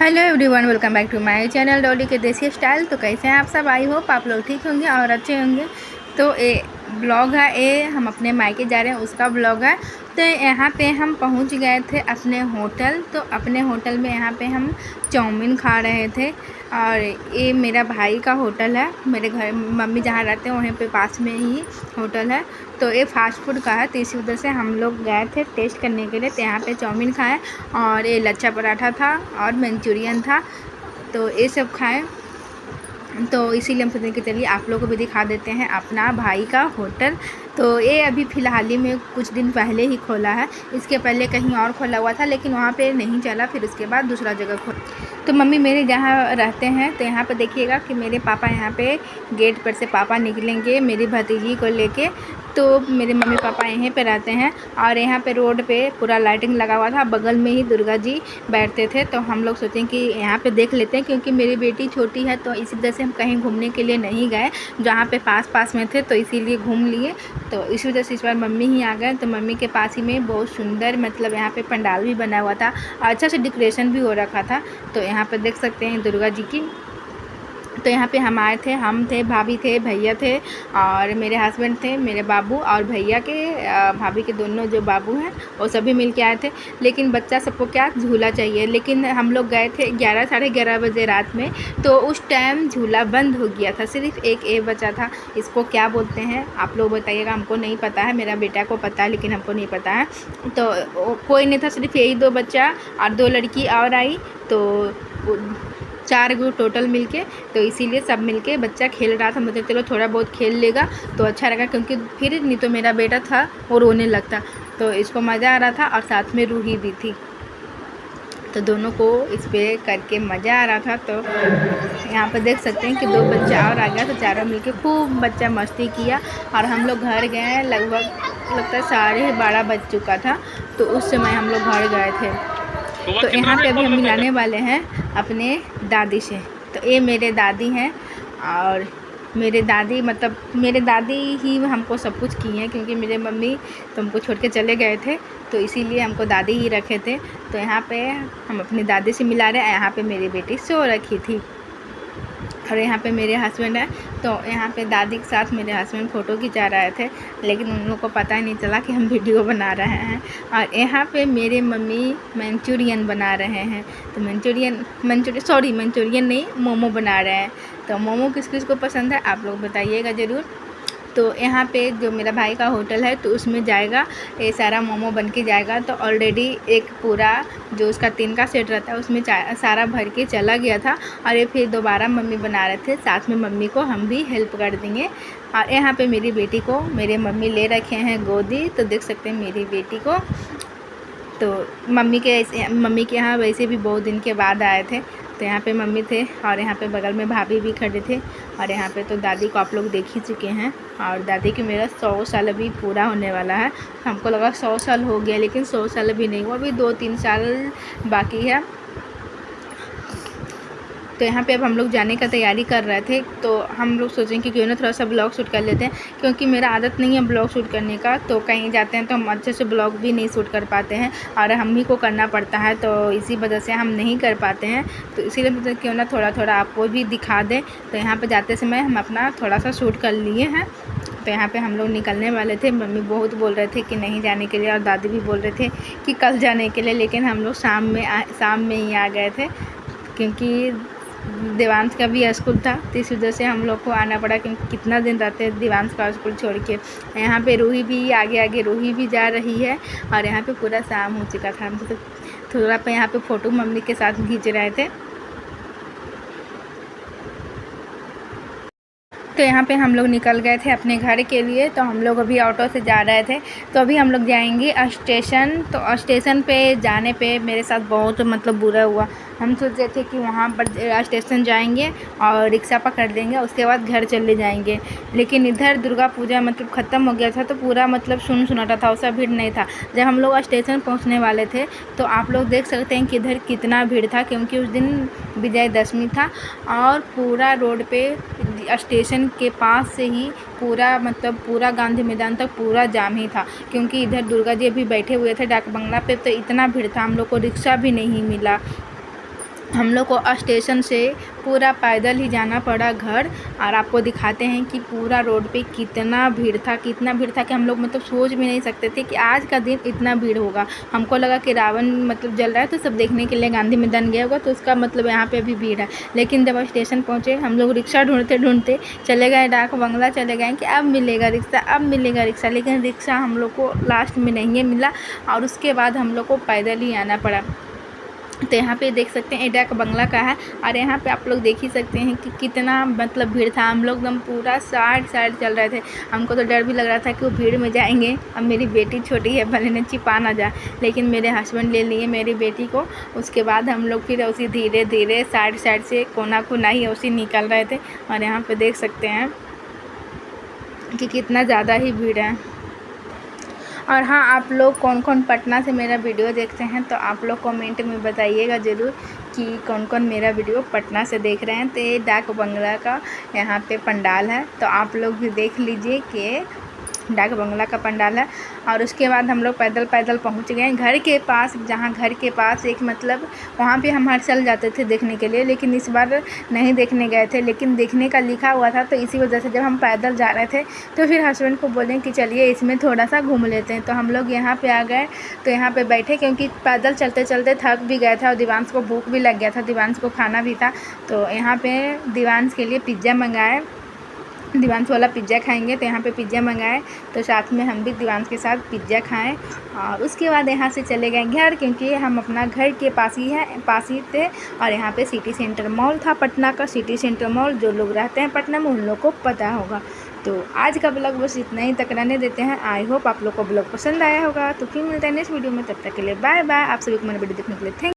Hello everyone, welcome back to my channel Dolly के desi style. तो कैसे हैं आप सब? आई होप आप लोग ठीक होंगे और अच्छे होंगे। तो ये ब्लॉग है, ये हम अपने मायके जा रहे हैं उसका ब्लॉग है। तो यहाँ पे हम पहुँच गए थे अपने होटल। तो अपने होटल में यहाँ पे हम चाउमीन खा रहे थे। और ये मेरा भाई का होटल है, मेरे घर मम्मी जहाँ रहते हैं वहीं पे पास में ही होटल है। तो ये फास्ट फूड का है, तो इसी वजह से हम लोग गए थे टेस्ट करने के लिए। तो यहाँ पे चाउमीन खाएँ और ये लच्छा पराठा था और मंचूरियन था, तो ये सब खाएँ। तो इसीलिए हम सोचें कि चलिए आप लोगों को भी दिखा देते हैं अपना भाई का होटल। तो ये अभी फ़िलहाल ही में कुछ दिन पहले ही खोला है। इसके पहले कहीं और खोला हुआ था लेकिन वहाँ पे नहीं चला, फिर उसके बाद दूसरा जगह खोला। तो मम्मी मेरे जहाँ रहते हैं, तो यहाँ पर देखिएगा कि मेरे पापा यहाँ पे गेट पर से पापा निकलेंगे मेरी भतीजी को लेके। तो मेरे मम्मी पापा यहीं पे रहते हैं और यहाँ पे रोड पे पूरा लाइटिंग लगा हुआ था, बगल में ही दुर्गा जी बैठते थे। तो हम लोग सोचें कि यहाँ पे देख लेते हैं, क्योंकि मेरी बेटी छोटी है तो इसी वजह से हम कहीं घूमने के लिए नहीं गए, जहाँ पे पास में थे तो इसीलिए घूम लिए। तो इस वजह से इस बार मम्मी ही आ गए। तो मम्मी के पास ही में बहुत सुंदर मतलब यहाँ पे पंडाल भी बना हुआ था, अच्छा से डेकोरेशन भी हो रखा था। तो यहाँ पर देख सकते हैं दुर्गा जी की। तो यहाँ पे हम आए थे, हम थे, भाभी थे, भैया थे और मेरे हस्बैंड थे, मेरे बाबू और भैया के भाभी के दोनों जो बाबू हैं वो सभी मिल के आए थे। लेकिन बच्चा सबको क्या झूला चाहिए, लेकिन हम लोग गए थे 11 साढ़े 11 बजे रात में। तो उस टाइम झूला बंद हो गया था, सिर्फ एक बचा था। इसको क्या बोलते हैं आप लोग बताइएगा, हमको नहीं पता है, मेरा बेटा को पता है लेकिन हमको नहीं पता है। तो कोई नहीं था, सिर्फ यही 2 बच्चा और 2 लड़की और आई। तो 4 गो टोटल मिलके, तो इसीलिए सब मिलके बच्चा खेल रहा था। मतलब चलो थोड़ा बहुत खेल लेगा तो अच्छा लगा, क्योंकि फिर नहीं तो मेरा बेटा था वो रोने लगता। तो इसको मज़ा आ रहा था और साथ में रूही भी थी, तो दोनों को इस पर करके मज़ा आ रहा था। तो यहाँ पर देख सकते हैं कि 2 बच्चा और आ गया, तो चारों मिलके खूब बच्चा मस्ती किया। और हम लोग घर गए, लगभग लगता है 12:30 बज चुका था। तो उस समय हम लोग घर गए थे। तो यहाँ पे अभी हम मिलाने वाले हैं अपने दादी से। तो ये मेरे दादी हैं और मेरे दादी मतलब मेरे दादी ही हमको सब कुछ की हैं, क्योंकि मेरे मम्मी तो हमको छोड़ के चले गए थे, तो इसीलिए हमको दादी ही रखे थे। तो यहाँ पे हम अपनी दादी से मिला रहे हैं। यहाँ पे मेरी बेटी सो रखी थी और यहाँ पे मेरे हस्बैंड है। तो यहाँ पे दादी के साथ मेरे हस्बैंड फ़ोटो खिंचा रहे थे, लेकिन उन लोगों को पता ही नहीं चला कि हम वीडियो बना रहे हैं। और यहाँ पे मेरे मम्मी मंचूरियन बना रहे हैं। तो मंचूरियन नहीं, मोमो बना रहे हैं। तो मोमो किस किस को पसंद है आप लोग बताइएगा ज़रूर। तो यहाँ पे जो मेरा भाई का होटल है तो उसमें जाएगा ये सारा मोमो बन के जाएगा। तो ऑलरेडी एक पूरा जो उसका 3 का सेट रहता है उसमें सारा भर के चला गया था, और ये फिर दोबारा मम्मी बना रहे थे, साथ में मम्मी को हम भी हेल्प कर देंगे। और यहाँ पे मेरी बेटी को मेरे मम्मी ले रखे हैं गोदी। तो देख सकते हैं मेरी बेटी को। तो मम्मी के यहाँ वैसे भी बहुत दिन के बाद आए थे। तो यहाँ पे मम्मी थे और यहाँ पे बगल में भाभी भी खड़े थे। और यहाँ पे तो दादी को आप लोग देख ही चुके हैं। और दादी की मेरा 100 साल अभी पूरा होने वाला है। हमको लगा 100 साल हो गया, लेकिन 100 साल अभी नहीं हुआ, अभी 2-3 साल बाकी है। तो यहाँ पे अब हम लोग जाने का तैयारी कर रहे थे। तो हम लोग सोचें कि क्यों ना थोड़ा सा ब्लॉग शूट कर लेते हैं, क्योंकि मेरा आदत नहीं है ब्लॉग शूट करने का। तो कहीं जाते हैं तो हम अच्छे से ब्लॉग भी नहीं शूट कर पाते हैं और हम ही को करना पड़ता है, तो इसी वजह से हम नहीं कर पाते हैं। तो इसीलिए मुझे क्यों ना थोड़ा थोड़ा आपको भी दिखा दें। तो यहाँ पर जाते समय हम अपना थोड़ा सा शूट कर लिए हैं। तो यहाँ पे हम लोग निकलने वाले थे। मम्मी बहुत बोल रहे थे कि नहीं जाने के लिए और दादी भी बोल रहे थे कि कल जाने के लिए, लेकिन हम लोग शाम में ही आ गए थे, क्योंकि देवांश का भी स्कूल था। तो इस वजह से हम लोग को आना पड़ा, क्योंकि कितना दिन रहते हैं देवांश का स्कूल छोड़ के। यहाँ पे रूही भी आगे रूही भी जा रही है। और यहाँ पे पूरा शाम हो चुका था। हम तो थोड़ा पे यहाँ पे फ़ोटो मम्मी के साथ खींच रहे थे। तो यहाँ पे हम लोग निकल गए थे अपने घर के लिए। तो हम लोग अभी ऑटो से जा रहे थे। तो अभी हम लोग जाएंगे स्टेशन। तो स्टेशन पे जाने पे मेरे साथ बहुत मतलब बुरा हुआ। हम सोच रहे थे कि वहाँ पर स्टेशन जाएंगे और रिक्शा पकड़ लेंगे, उसके बाद घर चले जाएंगे। लेकिन इधर दुर्गा पूजा मतलब ख़त्म हो गया था, तो पूरा मतलब सुनसुनाटा था, उसका भीड़ नहीं था। जब हम लोग स्टेशन पहुँचने वाले थे तो आप लोग देख सकते हैं कि इधर कितना भीड़ था, क्योंकि उस दिन विजयदशमी था। और पूरा रोड पे स्टेशन के पास से ही पूरा मतलब पूरा गांधी मैदान तक पूरा जाम ही था, क्योंकि इधर दुर्गा जी अभी बैठे हुए थे डाक बंगला पे। तो इतना भीड़ था, हम लोग को रिक्शा भी नहीं मिला। हम लोग को स्टेशन से पूरा पैदल ही जाना पड़ा घर। और आपको दिखाते हैं कि पूरा रोड पे कितना भीड़ था कि हम लोग मतलब सोच भी नहीं सकते थे कि आज का दिन इतना भीड़ होगा। हमको लगा कि रावण मतलब जल रहा है तो सब देखने के लिए गांधी मैदान गया होगा, तो उसका मतलब यहाँ पे भी भीड़ है। लेकिन जब स्टेशन पहुँचे हम लोग रिक्शा ढूंढते चले गए डाक बंगला, चले गए कि अब मिलेगा रिक्शा, लेकिन रिक्शा हम लोग को लास्ट में नहीं मिला और उसके बाद हम लोग को पैदल ही आना पड़ा। तो यहाँ पे देख सकते हैं डाक बंगला का है और यहाँ पे आप लोग देख ही सकते हैं कि कितना मतलब भीड़ था। हम लोग एकदम पूरा साइड चल रहे थे। हमको तो डर भी लग रहा था कि वो भीड़ में जाएंगे। अब मेरी बेटी छोटी है, भले न छिपा ना जाए, लेकिन मेरे हस्बैंड ले लिए मेरी बेटी को। उसके बाद हम लोग फिर उसी धीरे साइड से कोना ही उसी निकल रहे थे। और यहाँ पर देख सकते हैं कि कितना ज़्यादा ही भीड़ है। और हाँ, आप लोग कौन पटना से मेरा वीडियो देखते हैं तो आप लोग कमेंट में बताइएगा ज़रूर कि कौन मेरा वीडियो पटना से देख रहे हैं। तो ये डाक बंगला का यहाँ पे पंडाल है, तो आप लोग भी देख लीजिए कि डाक बंगला का पंडाल है। और उसके बाद हम लोग पैदल पहुँच गए घर के पास, जहाँ घर के पास एक मतलब वहाँ पे हम हर साल जाते थे देखने के लिए, लेकिन इस बार नहीं देखने गए थे। लेकिन देखने का लिखा हुआ था, तो इसी वजह से जब हम पैदल जा रहे थे तो फिर हस्बैंड को बोले कि चलिए इसमें थोड़ा सा घूम लेते हैं। तो हम लोग यहाँ पे आ गए, तो यहाँ पे बैठे क्योंकि पैदल चलते थक भी गए थे और दिवांश को भूख भी लग गया था, दिवांश को खाना भी था। तो यहाँ पे दिवांश के लिए पिज़्ज़ा मंगाए, दिवांश वाला पिज़्ज़ा खाएंगे, तो यहाँ पे पिज़्ज़ा मंगाए। तो साथ में हम भी दिवांश के साथ पिज़्ज़ा खाएं और उसके बाद यहाँ से चले गए घर, क्योंकि हम अपना घर के पास ही थे। और यहाँ पे सिटी सेंटर मॉल था, पटना का सिटी सेंटर मॉल। जो लोग रहते हैं पटना में उन लोग को पता होगा। तो आज का ब्लॉग बस इतना ही तक रहने देते हैं। आई होप आप लोग को ब्लॉग पसंद आया होगा। तो फिर मिलते हैं नेक्स्ट वीडियो में, तब तक के लिए बाय बाय। आप सभी को मेरा वीडियो देखने के लिए थैंक